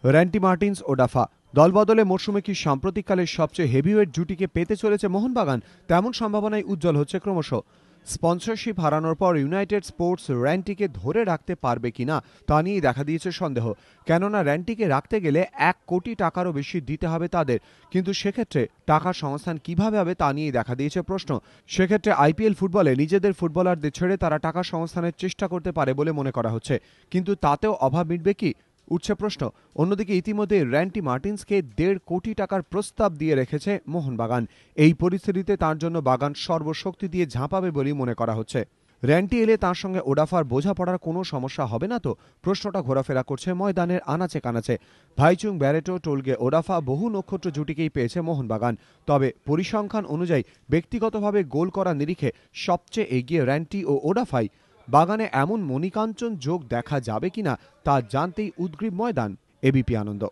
র্যান্টি Martin's ও ডাফা দলবদলে মরশুমে কি সাম্প্রতিককালের সবচেয়ে হেভিওয়েট জুটিকে পেতে চলেছে মোহনবাগান, তেমন সম্ভাবনাই উজ্জ্বল হচ্ছে ক্রমশ। স্পন্সরশিপ হারানোর পর ইউনাইটেড স্পোর্টস র্যান্টিকে ধরে রাখতে পারবে কিনা তা নিয়ে দেখা দিয়েছে সন্দেহ। কেননা র্যান্টিকে রাখতে গেলে 1 কোটি টাকারও বেশি দিতে হবে তাদের, কিন্তু সেক্ষেত্রে টাকার সংস্থান কিভাবে হবে তা নিয়ে দেখা দিয়েছে প্রশ্ন। সেক্ষেত্রে আইপিএল ফুটবলে নিজেদের ফুটবলারদের ছেড়ে তারা টাকা সংস্থানের চেষ্টা করতে পারে বলে মনে করা হচ্ছে, কিন্তু তাতেও অভাব মিটবে কি, উঠছে প্রশ্ন। অন্যদিকে ইতিমধ্যে র্যান্টি মার্টিন্সকে 1.5 কোটি টাকার প্রস্তাব দিয়ে রেখেছে মোহনবাগান। এই পরিস্থিতিতে তার জন্য বাগান সর্বশক্তি দিয়ে ঝাঁপাবে বলেই মনে করা হচ্ছে। র্যান্টি এলে তার সঙ্গে ওডাফার বোঝাপড়ার কোনো সমস্যা হবে না তো, প্রশ্নটা ঘোরাফেরা করছে ময়দানের আনাচে কানাচে। ভাইচুং, ব্যারেটো, টোলগে, ওডাফা বহু নক্ষত্র জুটিকেই পেয়েছে মোহনবাগান। তবে পরিসংখ্যান অনুযায়ী ব্যক্তিগতভাবে গোল করা নিরিখে সবচেয়ে এগিয়ে র্যান্টি ও ওডাফাই। বাগানে এমন মণিকাঞ্চন যোগ দেখা যাবে কিনা তা জানতেই উদগ্রীব ময়দান। এবিপি আনন্দ।